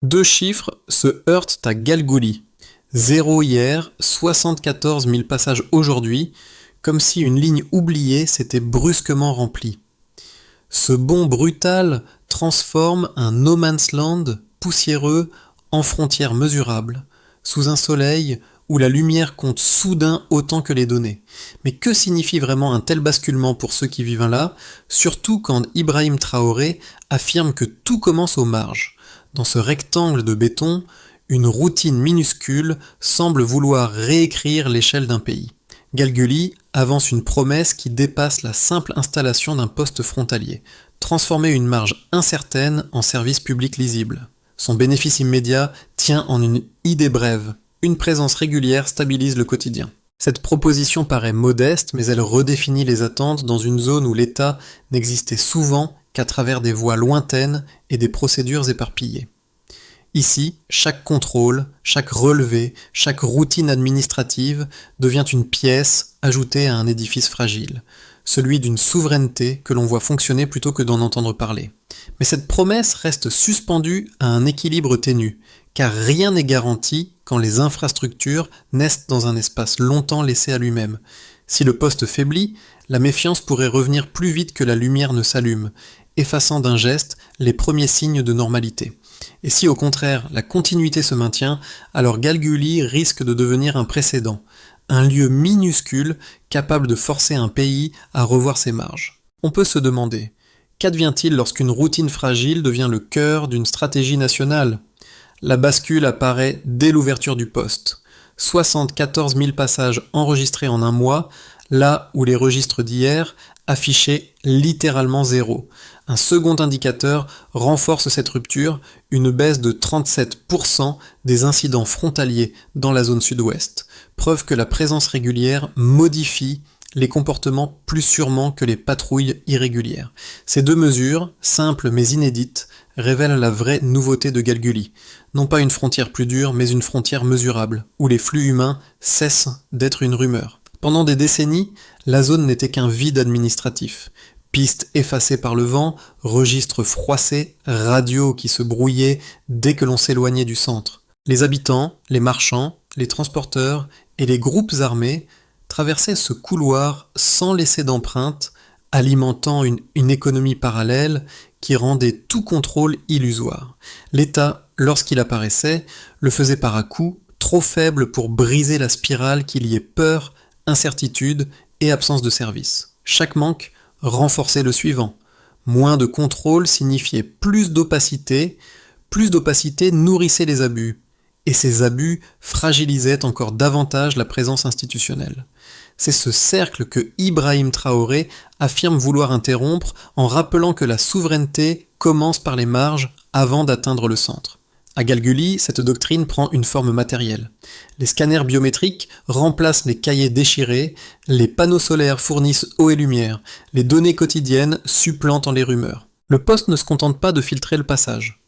Deux chiffres se heurtent à Galgouli. 0 hier, 74 000 passages aujourd'hui, comme si une ligne oubliée s'était brusquement remplie. Ce bond brutal transforme un no man's land poussiéreux en frontière mesurable, sous un soleil où la lumière compte soudain autant que les données. Mais que signifie vraiment un tel basculement pour ceux qui vivent là, surtout quand Ibrahim Traoré affirme que tout commence aux marges. Dans ce rectangle de béton, une routine minuscule semble vouloir réécrire l'échelle d'un pays. Galgouli avance une promesse qui dépasse la simple installation d'un poste frontalier, transformer une marge incertaine en service public lisible. Son bénéfice immédiat tient en une idée brève. Une présence régulière stabilise le quotidien. Cette proposition paraît modeste, mais elle redéfinit les attentes dans une zone où l'État n'existait souvent qu'à travers des voies lointaines et des procédures éparpillées. Ici, chaque contrôle, chaque relevé, chaque routine administrative devient une pièce ajoutée à un édifice fragile, celui d'une souveraineté que l'on voit fonctionner plutôt que d'en entendre parler. Mais cette promesse reste suspendue à un équilibre ténu, car rien n'est garanti quand les infrastructures naissent dans un espace longtemps laissé à lui-même. Si le poste faiblit, la méfiance pourrait revenir plus vite que la lumière ne s'allume, effaçant d'un geste les premiers signes de normalité. Et si au contraire la continuité se maintient, alors Galgouli risque de devenir un précédent, un lieu minuscule capable de forcer un pays à revoir ses marges. On peut se demander, qu'advient-il lorsqu'une routine fragile devient le cœur d'une stratégie nationale ? La bascule apparaît dès l'ouverture du poste. 74 000 passages enregistrés en un mois, là où les registres d'hier affichaient littéralement zéro. Un second indicateur renforce cette rupture, une baisse de 37% des incidents frontaliers dans la zone sud-ouest. Preuve que la présence régulière modifie les comportements plus sûrement que les patrouilles irrégulières. Ces deux mesures, simples mais inédites, révèlent la vraie nouveauté de Galgouli. Non pas une frontière plus dure, mais une frontière mesurable, où les flux humains cessent d'être une rumeur. Pendant des décennies, la zone n'était qu'un vide administratif. Pistes effacées par le vent, registres froissés, radios qui se brouillaient dès que l'on s'éloignait du centre. Les habitants, les marchands, les transporteurs et les groupes armés traversaient ce couloir sans laisser d'empreinte, alimentant une économie parallèle qui rendait tout contrôle illusoire. L'État, lorsqu'il apparaissait, le faisait par à-coups, trop faible pour briser la spirale qui liait peur, incertitude et absence de service. Chaque manque renforçait le suivant. Moins de contrôle signifiait plus d'opacité nourrissait les abus, et ces abus fragilisaient encore davantage la présence institutionnelle. C'est ce cercle que Ibrahim Traoré affirme vouloir interrompre en rappelant que la souveraineté commence par les marges avant d'atteindre le centre. À Galgouli, cette doctrine prend une forme matérielle. Les scanners biométriques remplacent les cahiers déchirés, les panneaux solaires fournissent eau et lumière, les données quotidiennes supplantent les rumeurs. Le poste ne se contente pas de filtrer le passage.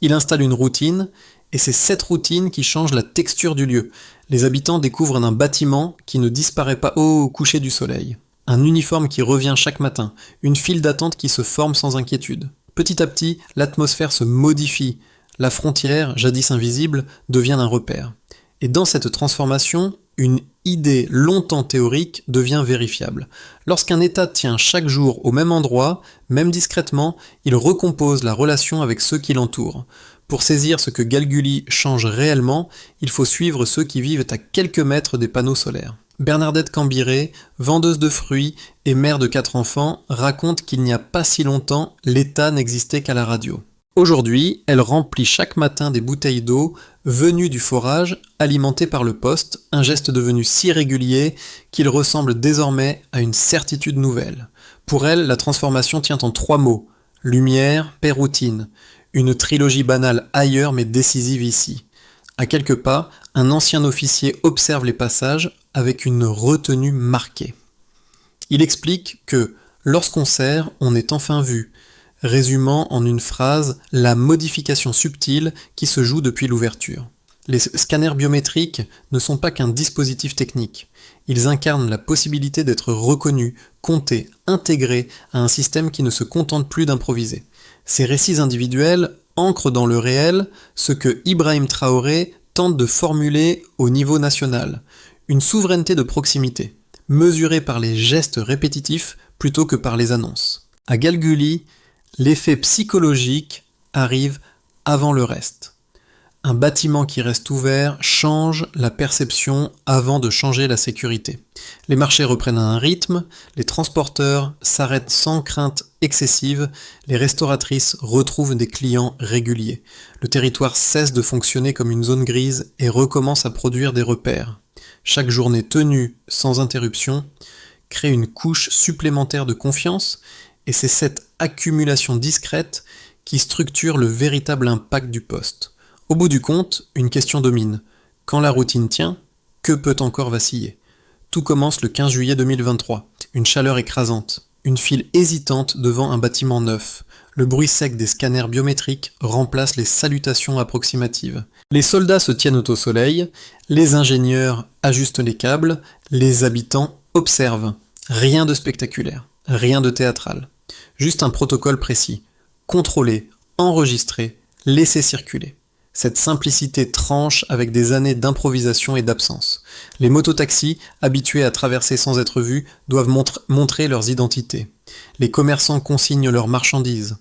Il installe une routine, et c'est cette routine qui change la texture du lieu. Les habitants découvrent un bâtiment qui ne disparaît pas au coucher du soleil. Un uniforme qui revient chaque matin, une file d'attente qui se forme sans inquiétude. Petit à petit, l'atmosphère se modifie. La frontière, jadis invisible, devient un repère. Et dans cette transformation, une idée longtemps théorique devient vérifiable. Lorsqu'un État tient chaque jour au même endroit, même discrètement, il recompose la relation avec ceux qui l'entourent. Pour saisir ce que Galgouli change réellement, il faut suivre ceux qui vivent à quelques mètres des panneaux solaires. Bernadette Cambiré, vendeuse de fruits et mère de 4 enfants, raconte qu'il n'y a pas si longtemps, l'État n'existait qu'à la radio. Aujourd'hui, elle remplit chaque matin des bouteilles d'eau venues du forage, alimentées par le poste, un geste devenu si régulier qu'il ressemble désormais à une certitude nouvelle. Pour elle, la transformation tient en 3 mots, lumière, paix, routine. Une trilogie banale ailleurs mais décisive ici. À quelques pas, un ancien officier observe les passages avec une retenue marquée. Il explique que lorsqu'on sert, on est enfin vu, résumant en une phrase la modification subtile qui se joue depuis l'ouverture. Les scanners biométriques ne sont pas qu'un dispositif technique. Ils incarnent la possibilité d'être reconnus, comptés, intégrés à un système qui ne se contente plus d'improviser. Ces récits individuels ancre dans le réel ce que Ibrahim Traoré tente de formuler au niveau national, une souveraineté de proximité, mesurée par les gestes répétitifs plutôt que par les annonces. À Galguli, l'effet psychologique arrive avant le reste. Un bâtiment qui reste ouvert change la perception avant de changer la sécurité. Les marchés reprennent un rythme, les transporteurs s'arrêtent sans crainte excessive, les restauratrices retrouvent des clients réguliers. Le territoire cesse de fonctionner comme une zone grise et recommence à produire des repères. Chaque journée tenue sans interruption crée une couche supplémentaire de confiance et c'est cette accumulation discrète qui structure le véritable impact du poste. Au bout du compte, une question domine. Quand la routine tient, que peut encore vaciller ? Tout commence le 15 juillet 2023. Une chaleur écrasante. Une file hésitante devant un bâtiment neuf. Le bruit sec des scanners biométriques remplace les salutations approximatives. Les soldats se tiennent au soleil, les ingénieurs ajustent les câbles, les habitants observent. Rien de spectaculaire, rien de théâtral. Juste un protocole précis. Contrôler, enregistrer, laisser circuler. Cette simplicité tranche avec des années d'improvisation et d'absence. Les mototaxis, habitués à traverser sans être vus, doivent montrer leurs identités. Les commerçants consignent leurs marchandises.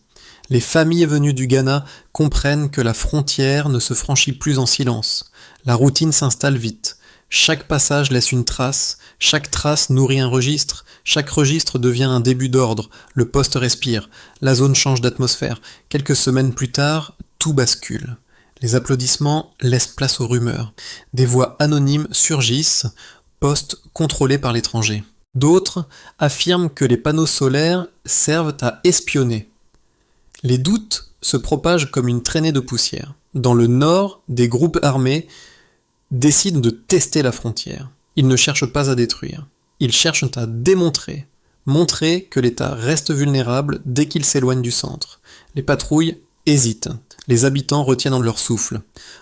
Les familles venues du Ghana comprennent que la frontière ne se franchit plus en silence. La routine s'installe vite. Chaque passage laisse une trace, chaque trace nourrit un registre, chaque registre devient un début d'ordre, le poste respire, la zone change d'atmosphère. Quelques semaines plus tard, tout bascule. Les applaudissements laissent place aux rumeurs. Des voix anonymes surgissent, postes contrôlés par l'étranger. D'autres affirment que les panneaux solaires servent à espionner. Les doutes se propagent comme une traînée de poussière. Dans le nord, des groupes armés décident de tester la frontière. Ils ne cherchent pas à détruire. Ils cherchent à démontrer. Montrer que l'État reste vulnérable dès qu'il s'éloigne du centre. Les patrouilles hésitent. Les habitants retiennent leur souffle.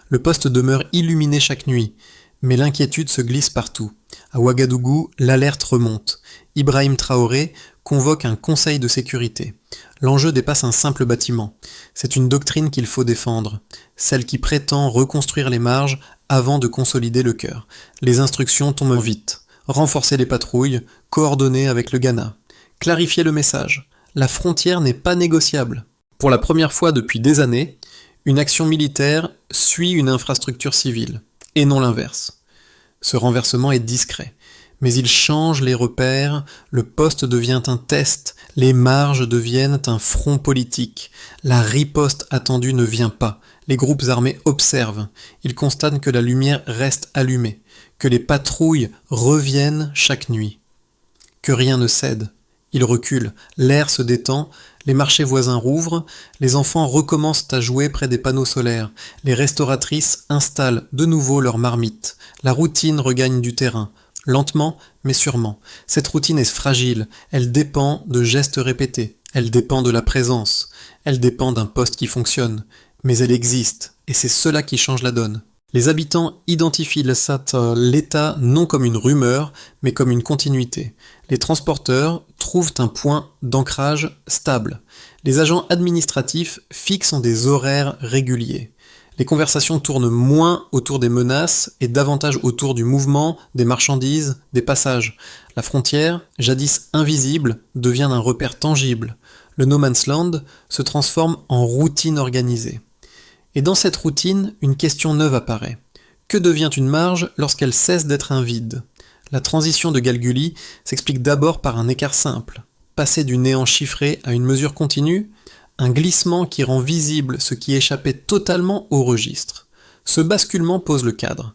Le poste demeure illuminé chaque nuit, mais l'inquiétude se glisse partout. À Ouagadougou, l'alerte remonte. Ibrahim Traoré convoque un conseil de sécurité. L'enjeu dépasse un simple bâtiment. C'est une doctrine qu'il faut défendre, celle qui prétend reconstruire les marges avant de consolider le cœur. Les instructions tombent vite. Renforcer les patrouilles, coordonner avec le Ghana. Clarifier le message. La frontière n'est pas négociable. Pour la première fois depuis des années, une action militaire suit une infrastructure civile, et non l'inverse. Ce renversement est discret, mais il change les repères, le poste devient un test, les marges deviennent un front politique, la riposte attendue ne vient pas, les groupes armés observent, ils constatent que la lumière reste allumée, que les patrouilles reviennent chaque nuit, que rien ne cède. Ils reculent, l'air se détend, les marchés voisins rouvrent, les enfants recommencent à jouer près des panneaux solaires, les restauratrices installent de nouveau leurs marmites, la routine regagne du terrain, lentement mais sûrement. Cette routine est fragile, elle dépend de gestes répétés, elle dépend de la présence, elle dépend d'un poste qui fonctionne, mais elle existe, et c'est cela qui change la donne. Les habitants identifient l'État non comme une rumeur, mais comme une continuité. Les transporteurs trouvent un point d'ancrage stable. Les agents administratifs fixent des horaires réguliers. Les conversations tournent moins autour des menaces et davantage autour du mouvement, des marchandises, des passages. La frontière, jadis invisible, devient un repère tangible. Le no man's land se transforme en routine organisée. Et dans cette routine, une question neuve apparaît. Que devient une marge lorsqu'elle cesse d'être un vide ? La transition de Galguli s'explique d'abord par un écart simple. Passer du néant chiffré à une mesure continue, un glissement qui rend visible ce qui échappait totalement au registre. Ce basculement pose le cadre.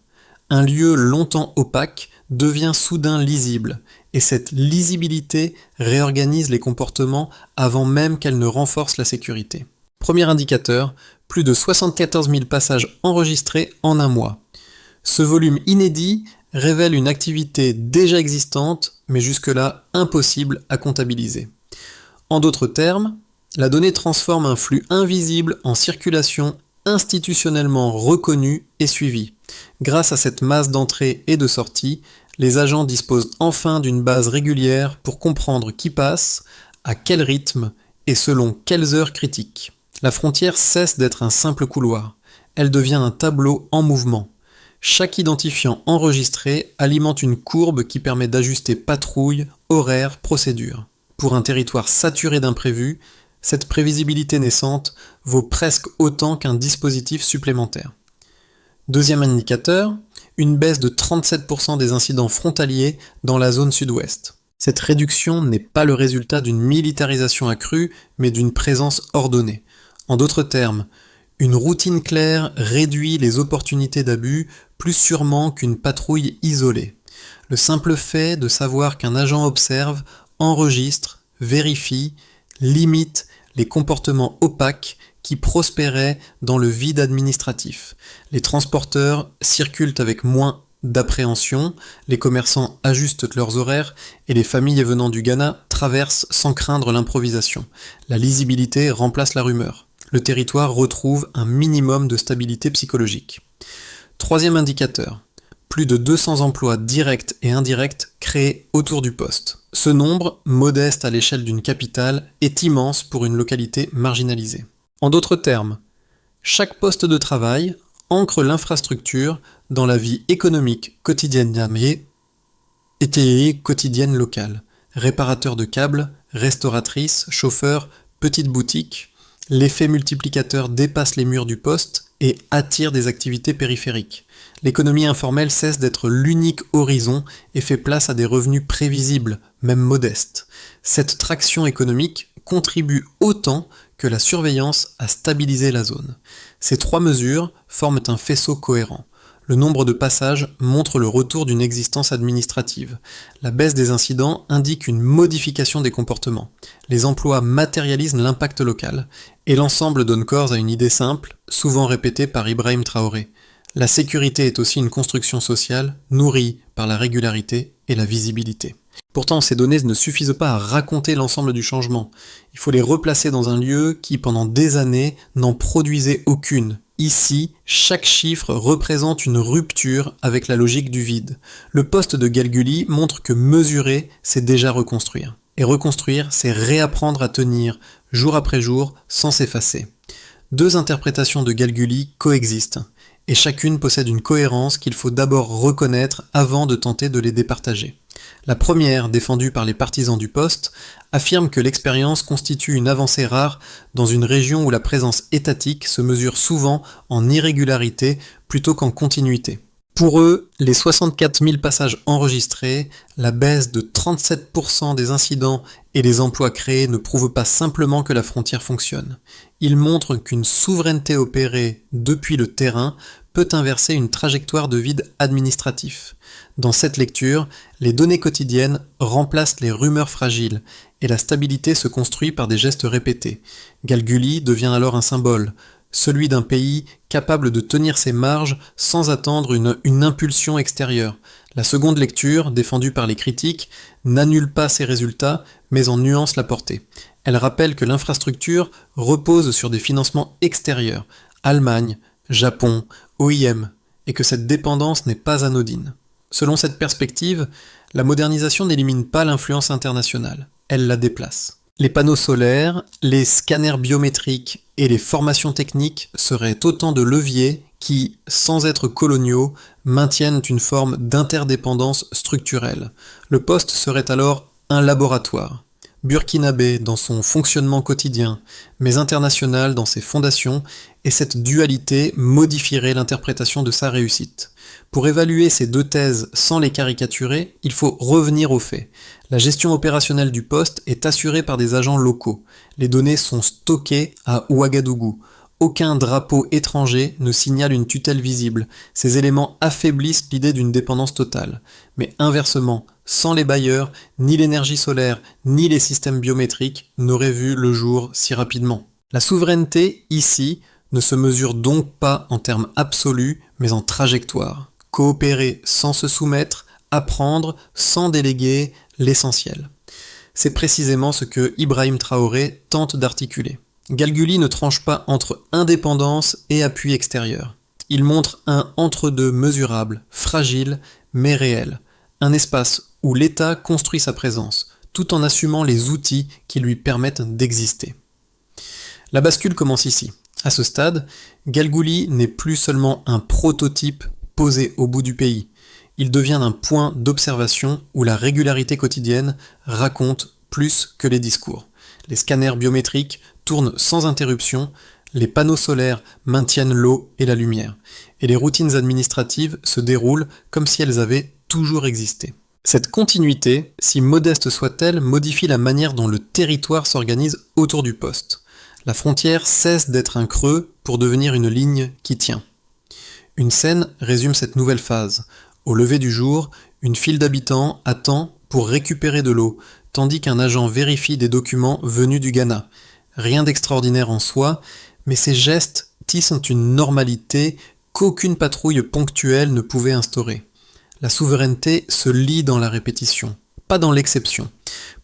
Un lieu longtemps opaque devient soudain lisible, et cette lisibilité réorganise les comportements avant même qu'elle ne renforce la sécurité. Premier indicateur, plus de 74 000 passages enregistrés en un mois. Ce volume inédit révèle une activité déjà existante, mais jusque-là impossible à comptabiliser. En d'autres termes, la donnée transforme un flux invisible en circulation institutionnellement reconnue et suivie. Grâce à cette masse d'entrées et de sorties, les agents disposent enfin d'une base régulière pour comprendre qui passe, à quel rythme et selon quelles heures critiques. La frontière cesse d'être un simple couloir. Elle devient un tableau en mouvement. Chaque identifiant enregistré alimente une courbe qui permet d'ajuster patrouille, horaire, procédure. Pour un territoire saturé d'imprévus, cette prévisibilité naissante vaut presque autant qu'un dispositif supplémentaire. Deuxième indicateur, une baisse de 37% des incidents frontaliers dans la zone sud-ouest. Cette réduction n'est pas le résultat d'une militarisation accrue, mais d'une présence ordonnée. En d'autres termes, une routine claire réduit les opportunités d'abus plus sûrement qu'une patrouille isolée. Le simple fait de savoir qu'un agent observe, enregistre, vérifie, limite les comportements opaques qui prospéraient dans le vide administratif. Les transporteurs circulent avec moins d'appréhension, les commerçants ajustent leurs horaires et les familles venant du Ghana traversent sans craindre l'improvisation. La lisibilité remplace la rumeur. Le territoire retrouve un minimum de stabilité psychologique. Troisième indicateur, plus de 200 emplois directs et indirects créés autour du poste. Ce nombre, modeste à l'échelle d'une capitale, est immense pour une localité marginalisée. En d'autres termes, chaque poste de travail ancre l'infrastructure dans la vie économique quotidienne et quotidienne locale. Réparateurs de câbles, restauratrices, chauffeurs, petites boutiques, l'effet multiplicateur dépasse les murs du poste et attire des activités périphériques. L'économie informelle cesse d'être l'unique horizon et fait place à des revenus prévisibles, même modestes. Cette traction économique contribue autant que la surveillance à stabiliser la zone. Ces trois mesures forment un faisceau cohérent. Le nombre de passages montre le retour d'une existence administrative. La baisse des incidents indique une modification des comportements. Les emplois matérialisent l'impact local. Et l'ensemble donne corps à une idée simple, souvent répétée par Ibrahim Traoré. La sécurité est aussi une construction sociale, nourrie par la régularité et la visibilité. Pourtant, ces données ne suffisent pas à raconter l'ensemble du changement. Il faut les replacer dans un lieu qui, pendant des années, n'en produisait aucune. Ici, chaque chiffre représente une rupture avec la logique du vide. Le poste de Galguli montre que mesurer, c'est déjà reconstruire. Et reconstruire, c'est réapprendre à tenir, jour après jour, sans s'effacer. Deux interprétations de Galguli coexistent, et chacune possède une cohérence qu'il faut d'abord reconnaître avant de tenter de les départager. La première, défendue par les partisans du poste, affirme que l'expérience constitue une avancée rare dans une région où la présence étatique se mesure souvent en irrégularité plutôt qu'en continuité. Pour eux, les 64 000 passages enregistrés, la baisse de 37% des incidents et les emplois créés ne prouvent pas simplement que la frontière fonctionne. Ils montrent qu'une souveraineté opérée depuis le terrain peut inverser une trajectoire de vide administratif. Dans cette lecture, les données quotidiennes remplacent les rumeurs fragiles et la stabilité se construit par des gestes répétés. Galguli devient alors un symbole, celui d'un pays capable de tenir ses marges sans attendre une impulsion extérieure. La seconde lecture, défendue par les critiques, n'annule pas ces résultats, mais en nuance la portée. Elle rappelle que l'infrastructure repose sur des financements extérieurs, Allemagne, Japon, OIM, et que cette dépendance n'est pas anodine. Selon cette perspective, la modernisation n'élimine pas l'influence internationale, elle la déplace. Les panneaux solaires, les scanners biométriques et les formations techniques seraient autant de leviers qui, sans être coloniaux, maintiennent une forme d'interdépendance structurelle. Le poste serait alors un laboratoire, burkinabé dans son fonctionnement quotidien, mais international dans ses fondations, et cette dualité modifierait l'interprétation de sa réussite. Pour évaluer ces deux thèses sans les caricaturer, il faut revenir aux faits. La gestion opérationnelle du poste est assurée par des agents locaux. Les données sont stockées à Ouagadougou. Aucun drapeau étranger ne signale une tutelle visible. Ces éléments affaiblissent l'idée d'une dépendance totale. Mais inversement, sans les bailleurs, ni l'énergie solaire, ni les systèmes biométriques n'auraient vu le jour si rapidement. La souveraineté, ici, ne se mesure donc pas en termes absolus, mais en trajectoire. Coopérer sans se soumettre, apprendre sans déléguer l'essentiel. C'est précisément ce que Ibrahim Traoré tente d'articuler. Galguli ne tranche pas entre indépendance et appui extérieur. Il montre un entre-deux mesurable, fragile, mais réel. Un espace où l'État construit sa présence, tout en assumant les outils qui lui permettent d'exister. La bascule commence ici. À ce stade, Galgouli n'est plus seulement un prototype posé au bout du pays. Il devient un point d'observation où la régularité quotidienne raconte plus que les discours. Les scanners biométriques tournent sans interruption, les panneaux solaires maintiennent l'eau et la lumière, et les routines administratives se déroulent comme si elles avaient toujours existé. Cette continuité, si modeste soit-elle, modifie la manière dont le territoire s'organise autour du poste. La frontière cesse d'être un creux pour devenir une ligne qui tient. Une scène résume cette nouvelle phase. Au lever du jour, une file d'habitants attend pour récupérer de l'eau, tandis qu'un agent vérifie des documents venus du Ghana. Rien d'extraordinaire en soi, mais ces gestes tissent une normalité qu'aucune patrouille ponctuelle ne pouvait instaurer. La souveraineté se lie dans la répétition, pas dans l'exception.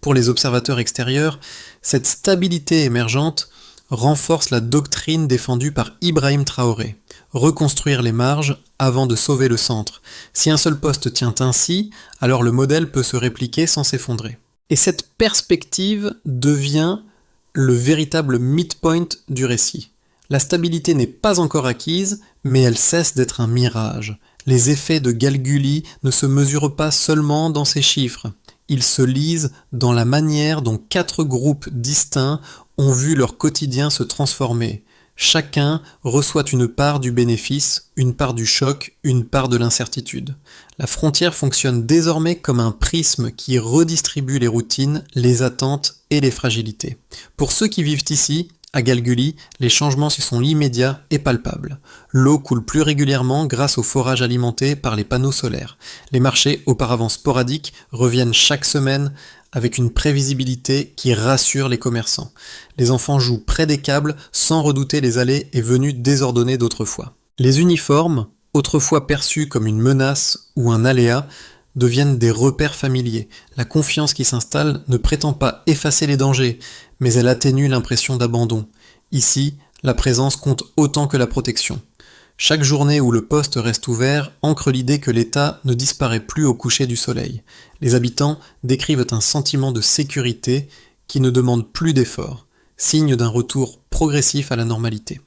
Pour les observateurs extérieurs, cette stabilité émergente renforce la doctrine défendue par Ibrahim Traoré. Reconstruire les marges avant de sauver le centre. Si un seul poste tient ainsi, alors le modèle peut se répliquer sans s'effondrer. Et cette perspective devient le véritable midpoint du récit. La stabilité n'est pas encore acquise, mais elle cesse d'être un mirage. Les effets de Galgouli ne se mesurent pas seulement dans ces chiffres. Ils se lisent dans la manière dont 4 groupes distincts ont vu leur quotidien se transformer. Chacun reçoit une part du bénéfice, une part du choc, une part de l'incertitude. La frontière fonctionne désormais comme un prisme qui redistribue les routines, les attentes et les fragilités. Pour ceux qui vivent ici, à Galgouli, les changements s'y sont immédiats et palpables. L'eau coule plus régulièrement grâce au forage alimenté par les panneaux solaires. Les marchés, auparavant sporadiques, reviennent chaque semaine avec une prévisibilité qui rassure les commerçants. Les enfants jouent près des câbles sans redouter les allées et venues désordonnées d'autrefois. Les uniformes, autrefois perçus comme une menace ou un aléa, deviennent des repères familiers. La confiance qui s'installe ne prétend pas effacer les dangers, mais elle atténue l'impression d'abandon. Ici, la présence compte autant que la protection. Chaque journée où le poste reste ouvert ancre l'idée que l'État ne disparaît plus au coucher du soleil. Les habitants décrivent un sentiment de sécurité qui ne demande plus d'efforts, signe d'un retour progressif à la normalité.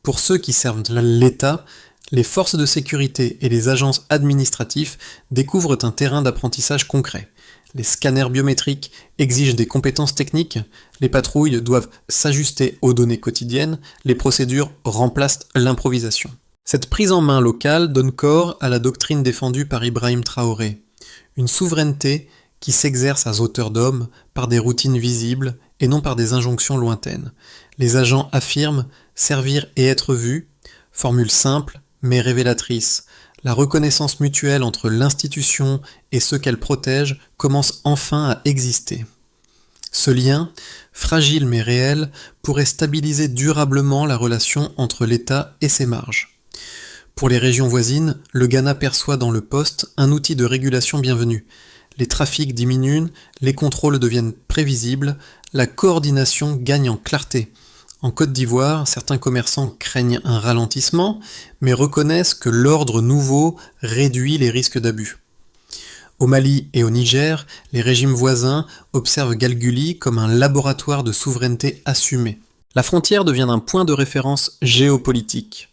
Pour ceux qui servent l'État, les forces de sécurité et les agences administratives découvrent un terrain d'apprentissage concret. Les scanners biométriques exigent des compétences techniques, les patrouilles doivent s'ajuster aux données quotidiennes, les procédures remplacent l'improvisation. Cette prise en main locale donne corps à la doctrine défendue par Ibrahim Traoré. Une souveraineté qui s'exerce à hauteur d'homme par des routines visibles et non par des injonctions lointaines. Les agents affirment servir et être vus, formule simple mais révélatrice. La reconnaissance mutuelle entre l'institution et ceux qu'elle protège commence enfin à exister. Ce lien, fragile mais réel, pourrait stabiliser durablement la relation entre l'État et ses marges. Pour les régions voisines, le Ghana perçoit dans le poste un outil de régulation bienvenu. Les trafics diminuent, les contrôles deviennent prévisibles, la coordination gagne en clarté. En Côte d'Ivoire, certains commerçants craignent un ralentissement, mais reconnaissent que l'ordre nouveau réduit les risques d'abus. Au Mali et au Niger, les régimes voisins observent Galgouli comme un laboratoire de souveraineté assumée. La frontière devient un point de référence géopolitique.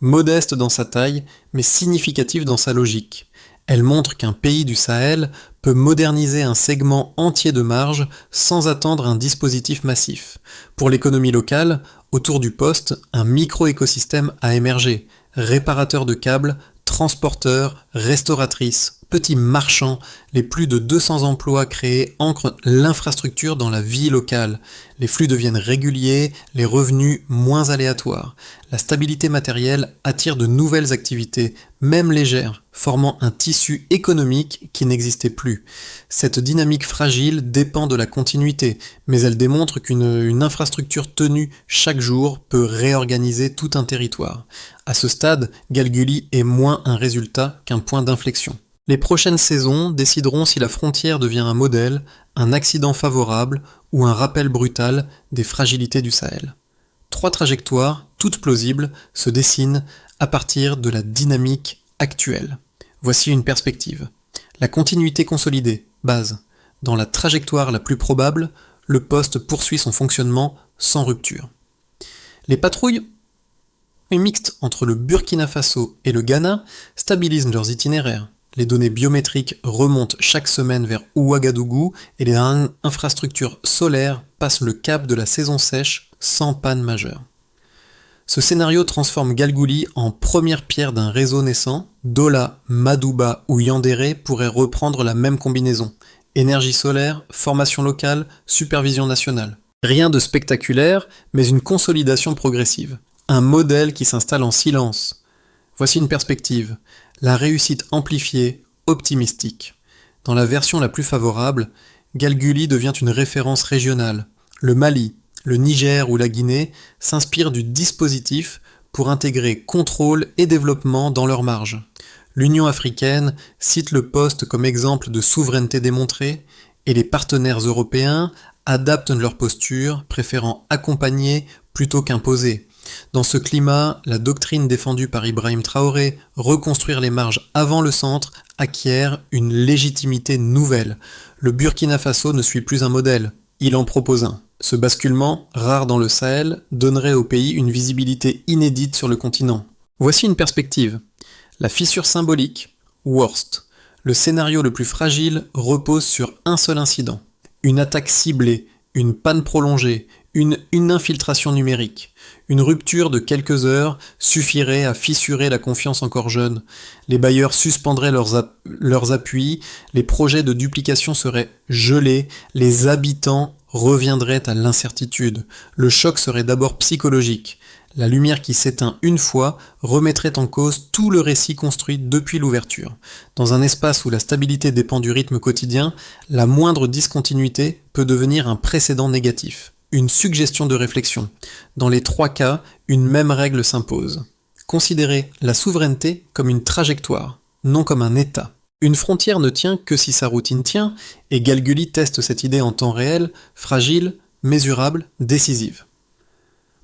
Modeste dans sa taille, mais significative dans sa logique. Elle montre qu'un pays du Sahel peut moderniser un segment entier de marge sans attendre un dispositif massif. Pour l'économie locale, autour du poste, un micro-écosystème a émergé. Réparateurs de câbles, transporteurs, restauratrices, petits marchands, les plus de 200 emplois créés ancrent l'infrastructure dans la vie locale. Les flux deviennent réguliers, les revenus moins aléatoires. La stabilité matérielle attire de nouvelles activités, même légères, formant un tissu économique qui n'existait plus. Cette dynamique fragile dépend de la continuité, mais elle démontre qu'une infrastructure tenue chaque jour peut réorganiser tout un territoire. À ce stade, Galgouli est moins un résultat qu'un point d'inflexion. Les prochaines saisons décideront si la frontière devient un modèle, un accident favorable ou un rappel brutal des fragilités du Sahel. 3 trajectoires, toutes plausibles, se dessinent à partir de la dynamique actuelle. Voici une perspective. La continuité consolidée, base. Dans la trajectoire la plus probable, le poste poursuit son fonctionnement sans rupture. Les patrouilles mixtes entre le Burkina Faso et le Ghana stabilisent leurs itinéraires. Les données biométriques remontent chaque semaine vers Ouagadougou et les infrastructures solaires passent le cap de la saison sèche sans panne majeure. Ce scénario transforme Galgouli en première pierre d'un réseau naissant. Dola, Madouba ou Yandéré pourraient reprendre la même combinaison. Énergie solaire, formation locale, supervision nationale. Rien de spectaculaire, mais une consolidation progressive. Un modèle qui s'installe en silence. Voici une perspective. La réussite amplifiée, optimistique. Dans la version la plus favorable, Galgouli devient une référence régionale. Le Mali, le Niger ou la Guinée s'inspirent du dispositif pour intégrer contrôle et développement dans leurs marges. L'Union africaine cite le poste comme exemple de souveraineté démontrée et les partenaires européens adaptent leur posture, préférant accompagner plutôt qu'imposer. Dans ce climat, la doctrine défendue par Ibrahim Traoré, reconstruire les marges avant le centre, acquiert une légitimité nouvelle. Le Burkina Faso ne suit plus un modèle, il en propose un. Ce basculement, rare dans le Sahel, donnerait au pays une visibilité inédite sur le continent. Voici une perspective. La fissure symbolique, worst. Le scénario le plus fragile repose sur un seul incident. Une attaque ciblée, une panne prolongée, une infiltration numérique. Une rupture de quelques heures suffirait à fissurer la confiance encore jeune. Les bailleurs suspendraient leurs appuis, les projets de duplication seraient gelés, les habitants reviendraient à l'incertitude. Le choc serait d'abord psychologique. La lumière qui s'éteint une fois remettrait en cause tout le récit construit depuis l'ouverture. Dans un espace où la stabilité dépend du rythme quotidien, la moindre discontinuité peut devenir un précédent négatif. Une suggestion de réflexion. Dans les trois cas, une même règle s'impose. Considérez la souveraineté comme une trajectoire, non comme un état. Une frontière ne tient que si sa routine tient, et Galgouli teste cette idée en temps réel, fragile, mesurable, décisive.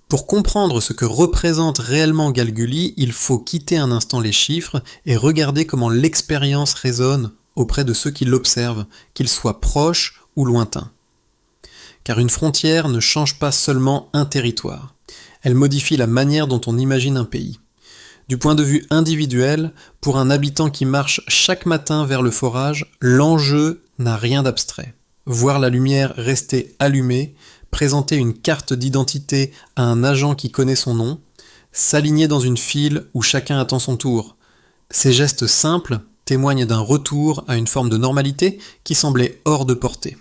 Pour comprendre ce que représente réellement Galgouli, il faut quitter un instant les chiffres et regarder comment l'expérience résonne auprès de ceux qui l'observent, qu'ils soient proches ou lointains. Car une frontière ne change pas seulement un territoire, elle modifie la manière dont on imagine un pays. Du point de vue individuel, pour un habitant qui marche chaque matin vers le forage, l'enjeu n'a rien d'abstrait. Voir la lumière rester allumée, présenter une carte d'identité à un agent qui connaît son nom, s'aligner dans une file où chacun attend son tour. Ces gestes simples témoignent d'un retour à une forme de normalité qui semblait hors de portée.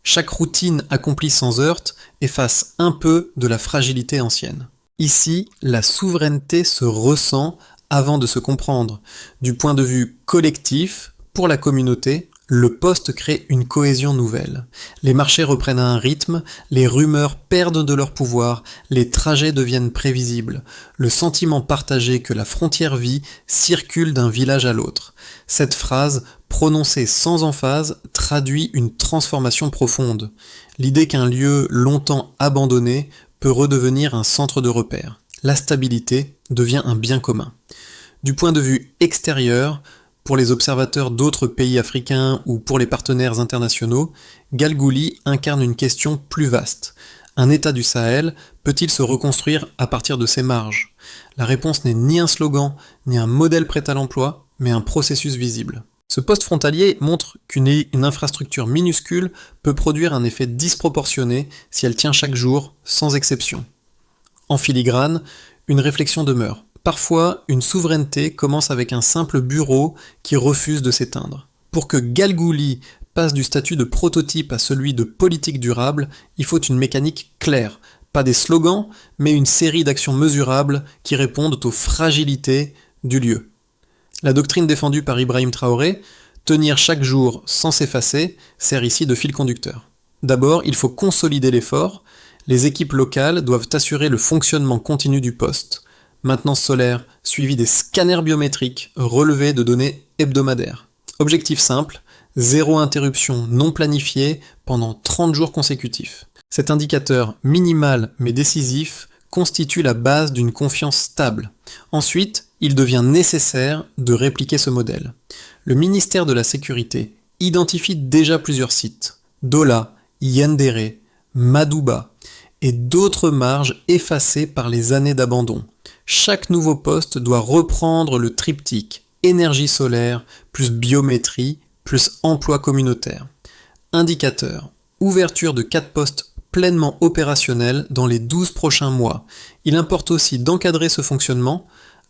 Chaque routine accomplie sans heurts efface un peu de la fragilité ancienne. Ici, la souveraineté se ressent avant de se comprendre. Du point de vue collectif, pour la communauté, le poste crée une cohésion nouvelle. Les marchés reprennent un rythme, les rumeurs perdent de leur pouvoir, les trajets deviennent prévisibles. Le sentiment partagé que la frontière vit circule d'un village à l'autre. Cette phrase, prononcée sans emphase, traduit une transformation profonde. L'idée qu'un lieu longtemps abandonné peut redevenir un centre de repère. La stabilité devient un bien commun. Du point de vue extérieur, pour les observateurs d'autres pays africains ou pour les partenaires internationaux, Galgouli incarne une question plus vaste. Un État du Sahel peut-il se reconstruire à partir de ses marges ? La réponse n'est ni un slogan, ni un modèle prêt à l'emploi, mais un processus visible. Ce poste frontalier montre qu'une infrastructure minuscule peut produire un effet disproportionné si elle tient chaque jour, sans exception. En filigrane, une réflexion demeure. Parfois, une souveraineté commence avec un simple bureau qui refuse de s'éteindre. Pour que Galgouli passe du statut de prototype à celui de politique durable, il faut une mécanique claire. Pas des slogans, mais une série d'actions mesurables qui répondent aux fragilités du lieu. La doctrine défendue par Ibrahim Traoré, tenir chaque jour sans s'effacer, sert ici de fil conducteur. D'abord, il faut consolider l'effort. Les équipes locales doivent assurer le fonctionnement continu du poste. Maintenance solaire, suivi des scanners biométriques, relevés de données hebdomadaires. Objectif simple, 0 interruption non planifiée pendant 30 jours consécutifs. Cet indicateur minimal mais décisif constitue la base d'une confiance stable. Ensuite, il devient nécessaire de répliquer ce modèle. Le ministère de la Sécurité identifie déjà plusieurs sites, Dola, Yendéré, Madouba, et d'autres marges effacées par les années d'abandon. Chaque nouveau poste doit reprendre le triptyque énergie solaire plus biométrie plus emploi communautaire. Indicateur. Ouverture de 4 postes pleinement opérationnels dans les 12 prochains mois. Il importe aussi d'encadrer ce fonctionnement.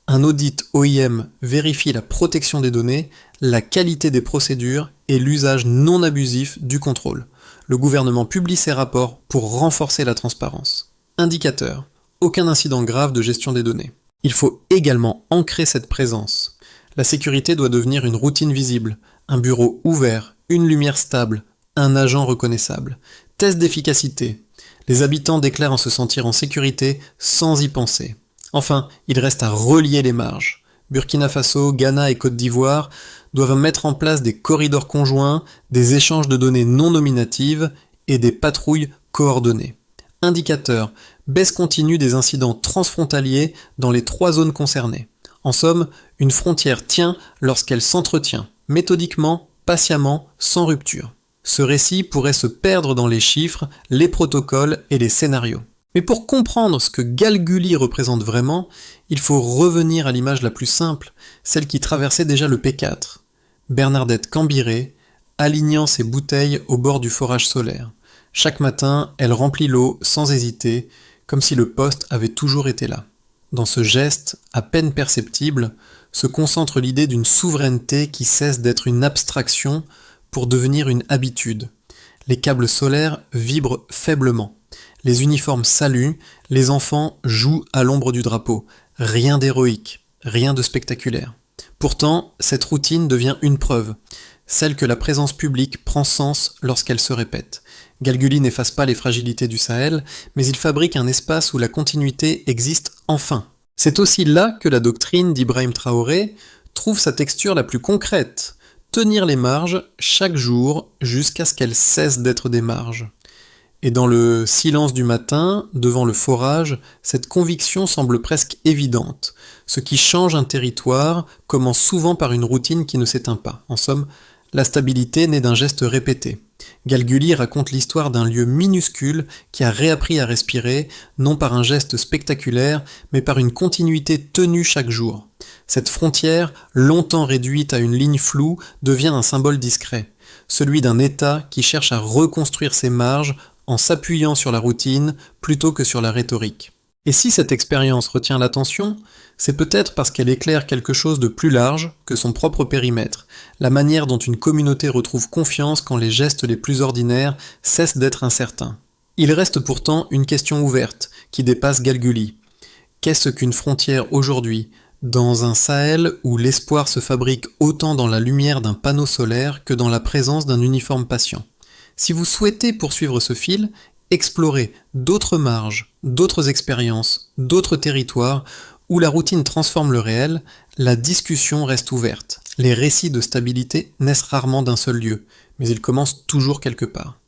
Un audit OIM vérifie la protection des données, la qualité des procédures et l'usage non abusif du contrôle. Le gouvernement publie ses rapports pour renforcer la transparence. Indicateur. Aucun incident grave de gestion des données. Il faut également ancrer cette présence. La sécurité doit devenir une routine visible, un bureau ouvert, une lumière stable, un agent reconnaissable. Test d'efficacité. Les habitants déclarent en se sentir en sécurité sans y penser. Enfin, il reste à relier les marges. Burkina Faso, Ghana et Côte d'Ivoire doivent mettre en place des corridors conjoints, des échanges de données non nominatives et des patrouilles coordonnées. Indicateur. Baisse continue des incidents transfrontaliers dans les 3 zones concernées. En somme, une frontière tient lorsqu'elle s'entretient, méthodiquement, patiemment, sans rupture. Ce récit pourrait se perdre dans les chiffres, les protocoles et les scénarios. Mais pour comprendre ce que Galguli représente vraiment, il faut revenir à l'image la plus simple, celle qui traversait déjà le P4. Bernardette Cambiré, alignant ses bouteilles au bord du forage solaire. Chaque matin, elle remplit l'eau sans hésiter, comme si le poste avait toujours été là. Dans ce geste, à peine perceptible, se concentre l'idée d'une souveraineté qui cesse d'être une abstraction pour devenir une habitude. Les câbles solaires vibrent faiblement. Les uniformes saluent, les enfants jouent à l'ombre du drapeau. Rien d'héroïque, rien de spectaculaire. Pourtant, cette routine devient une preuve, celle que la présence publique prend sens lorsqu'elle se répète. Galguli n'efface pas les fragilités du Sahel, mais il fabrique un espace où la continuité existe enfin. C'est aussi là que la doctrine d'Ibrahim Traoré trouve sa texture la plus concrète. Tenir les marges chaque jour jusqu'à ce qu'elles cessent d'être des marges. Et dans le silence du matin, devant le forage, cette conviction semble presque évidente. Ce qui change un territoire commence souvent par une routine qui ne s'éteint pas. En somme, la stabilité naît d'un geste répété. Galguli raconte l'histoire d'un lieu minuscule qui a réappris à respirer, non par un geste spectaculaire, mais par une continuité tenue chaque jour. Cette frontière, longtemps réduite à une ligne floue, devient un symbole discret, celui d'un État qui cherche à reconstruire ses marges en s'appuyant sur la routine plutôt que sur la rhétorique. Et si cette expérience retient l'attention, c'est peut-être parce qu'elle éclaire quelque chose de plus large que son propre périmètre, la manière dont une communauté retrouve confiance quand les gestes les plus ordinaires cessent d'être incertains. Il reste pourtant une question ouverte, qui dépasse Galguli. Qu'est-ce qu'une frontière aujourd'hui, dans un Sahel où l'espoir se fabrique autant dans la lumière d'un panneau solaire que dans la présence d'un uniforme patient? Si vous souhaitez poursuivre ce fil, explorez d'autres marges, d'autres expériences, d'autres territoires où la routine transforme le réel, la discussion reste ouverte. Les récits de stabilité naissent rarement d'un seul lieu, mais ils commencent toujours quelque part.